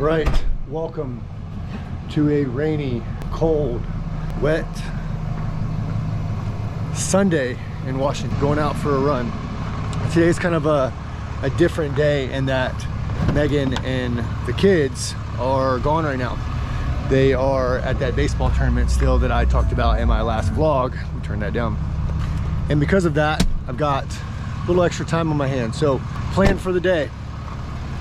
Right, welcome to a rainy, cold, wet Sunday in Washington, going out for a run. Today's kind of a different day in that Megan and the kids are gone right now. They are at that baseball tournament still that I talked about in my last vlog. Let me turn that down. And because of that, I've got a little extra time on my hands. So, plan for the day.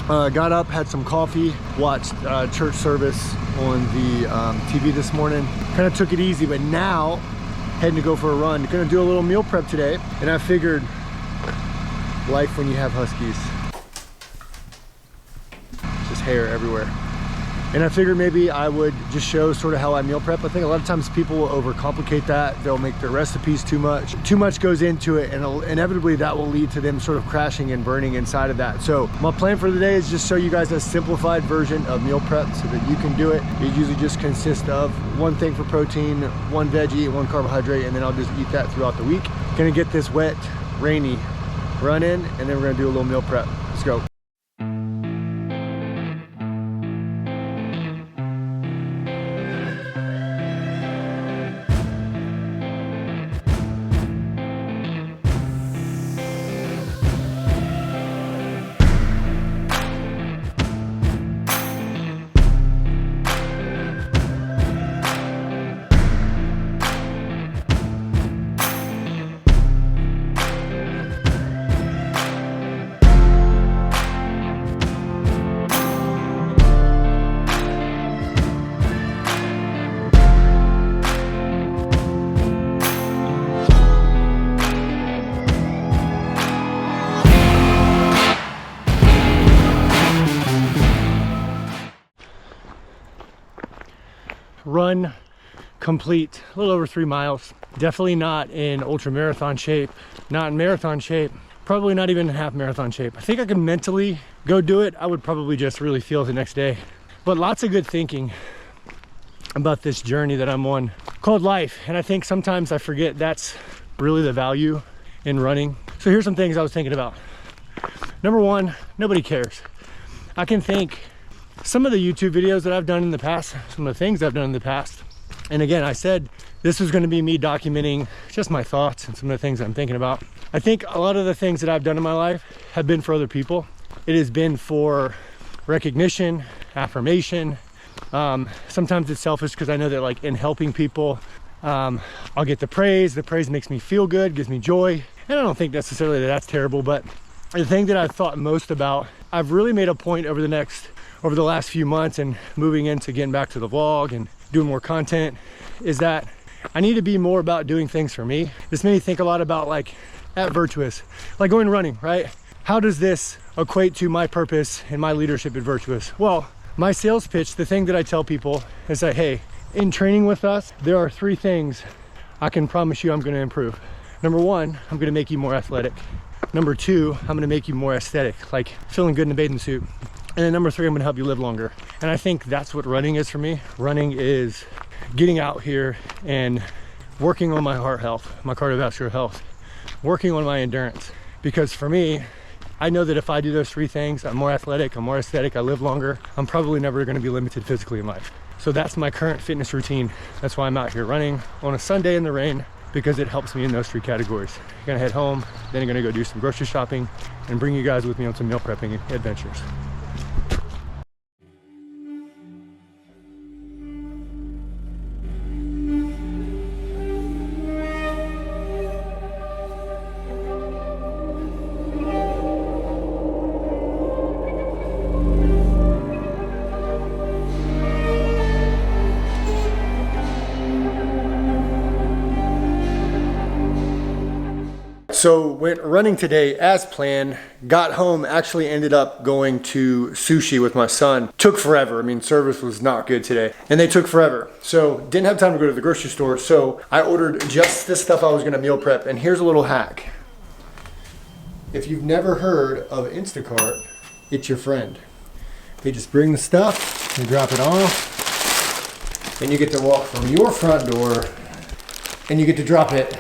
Got up, had some coffee, watched church service on the TV this morning. Kind of took it easy, but now heading to go for a run. Gonna do a little meal prep today, and I figured life when you have huskies. Just hair everywhere. And I figured maybe I would just show sort of how I meal prep. I think a lot of times people will overcomplicate that. They'll make their recipes too much. Too much goes into it, and inevitably that will lead to them sort of crashing and burning inside of that. So my plan for the day is just show you guys a simplified version of meal prep so that you can do it. It usually just consists of one thing for protein, one veggie, one carbohydrate, and then I'll just eat that throughout the week. Gonna get this wet, rainy run in, and then we're gonna do a little meal prep. Let's go. Run complete, a little over 3 miles. Definitely not in ultra marathon shape, not in marathon shape, probably not even in half marathon shape. I think I could mentally go do it. I would probably just really feel it the next day. But lots of good thinking about this journey that I'm on called life. And I think sometimes I forget that's really the value in running. So here's some things I was thinking about. Number one, nobody cares. I can think some of the YouTube videos that I've done in the past, some of the things I've done in the past. And again, I said this was going to be me documenting just my thoughts and some of the things I'm thinking about. I think a lot of the things that I've done in my life have been for other people. It has been for recognition, affirmation. Sometimes it's selfish because I know that like in helping people, I'll get the praise. The praise makes me feel good, gives me joy. And I don't think necessarily that that's terrible, but the thing that I've thought most about, I've really made a point over the last few months and moving into getting back to the vlog and doing more content, is that I need to be more about doing things for me. This made me think a lot about like at Virtuous, like going running, right? How does this equate to my purpose and my leadership at Virtuous? Well, my sales pitch, the thing that I tell people is that, hey, in training with us, there are 3 things I can promise you I'm gonna improve. Number 1, I'm gonna make you more athletic. Number 2, I'm gonna make you more aesthetic, like feeling good in a bathing suit. And then number 3, I'm gonna help you live longer. And I think that's what running is for me. Running is getting out here and working on my heart health, my cardiovascular health, working on my endurance. Because for me, I know that if I do those 3 things, I'm more athletic, I'm more aesthetic, I live longer, I'm probably never gonna be limited physically in life. So that's my current fitness routine. That's why I'm out here running on a Sunday in the rain, because it helps me in those 3 categories. I'm gonna head home, then I'm gonna go do some grocery shopping and bring you guys with me on some meal prepping adventures. So went running today as planned, got home, actually ended up going to sushi with my son. Took forever. I mean, service was not good today and they took forever. So didn't have time to go to the grocery store. So I ordered just the stuff I was gonna meal prep. And here's a little hack. If you've never heard of Instacart, it's your friend. They just bring the stuff, you drop it off, and you get to walk from your front door and you get to drop it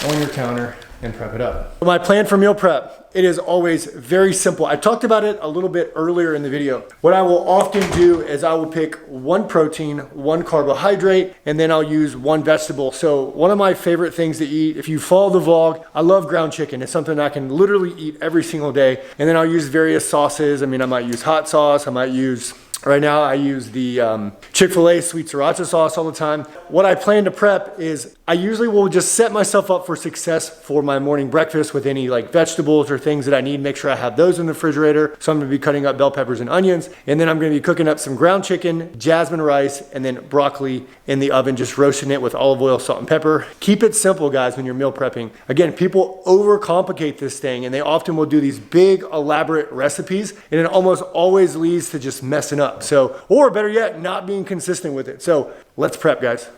on your counter and prep it up. My plan for meal prep it is always very simple. I talked about it a little bit earlier in the video. What I will often do is I will pick one protein, one carbohydrate, and then I'll use one vegetable. So one of my favorite things to eat, if you follow the vlog, I love ground chicken. It's something I can literally eat every single day. And then I'll use various sauces. I mean, I might use hot sauce, I might use, right now I use the Chick-fil-A sweet sriracha sauce all the time. What I plan to prep is I usually will just set myself up for success for my morning breakfast with any like vegetables or things that I need. Make sure I have those in the refrigerator. So I'm gonna be cutting up bell peppers and onions. And then I'm gonna be cooking up some ground chicken, jasmine rice, and then broccoli in the oven, just roasting it with olive oil, salt, and pepper. Keep it simple, guys, when you're meal prepping. Again, people overcomplicate this thing and they often will do these big, elaborate recipes and it almost always leads to just messing up. So, or better yet, not being consistent with it. So let's prep, guys.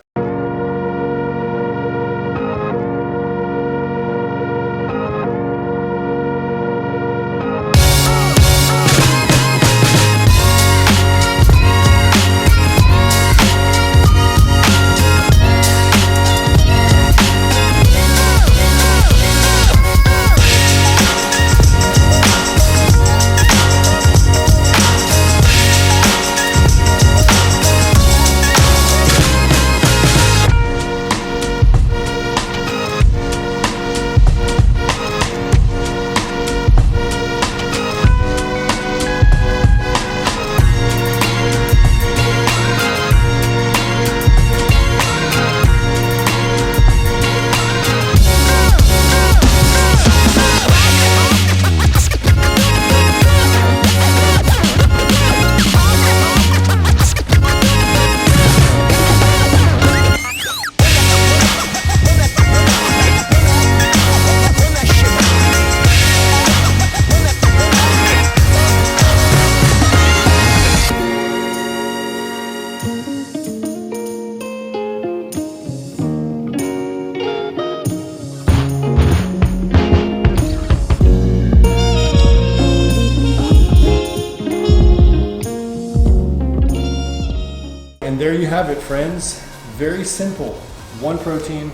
And there you have it, friends. Very simple. One protein,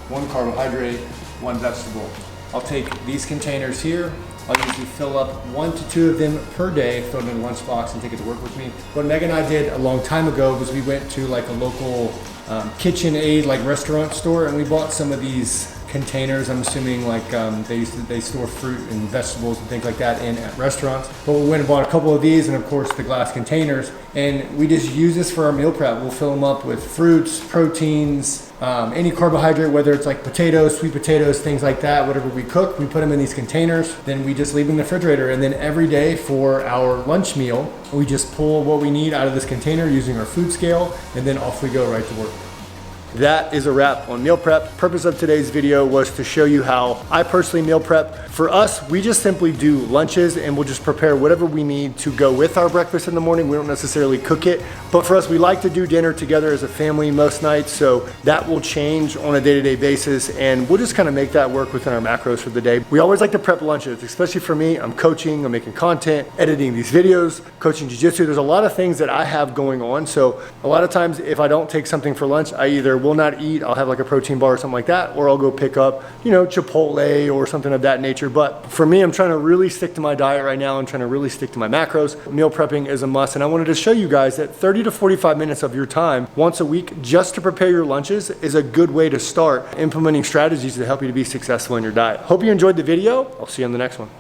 one carbohydrate, one vegetable. I'll take these containers here. I'll usually fill up 1 to 2 of them per day, throw them in a lunchbox and take it to work with me. What Meg and I did a long time ago was we went to like a local KitchenAid like restaurant store and we bought some of these containers. I'm assuming like they store fruit and vegetables and things like that in at restaurants. But we went and bought a couple of these and of course the glass containers, and we just use this for our meal prep. We'll fill them up with fruits, proteins, any carbohydrate, whether it's like potatoes, sweet potatoes, things like that. Whatever we cook, we put them in these containers. Then we just leave them in the refrigerator, and then every day for our lunch meal, we just pull what we need out of this container using our food scale, and then off we go right to work. That is a wrap on meal prep. Purpose of today's video was to show you how I personally meal prep. For us, we just simply do lunches and we'll just prepare whatever we need to go with our breakfast in the morning. We don't necessarily cook it, but for us, we like to do dinner together as a family most nights. So that will change on a day-to-day basis and we'll just kind of make that work within our macros for the day. We always like to prep lunches, especially for me. I'm coaching, I'm making content, editing these videos, coaching jiu-jitsu. There's a lot of things that I have going on. So a lot of times if I don't take something for lunch, I either will not eat, I'll have like a protein bar or something like that, or I'll go pick up, Chipotle or something of that nature. But for me, I'm trying to really stick to my diet right now. I'm trying to really stick to my macros. Meal prepping is a must. And I wanted to show you guys that 30 to 45 minutes of your time once a week just to prepare your lunches is a good way to start implementing strategies to help you to be successful in your diet. Hope you enjoyed the video. I'll see you on the next one.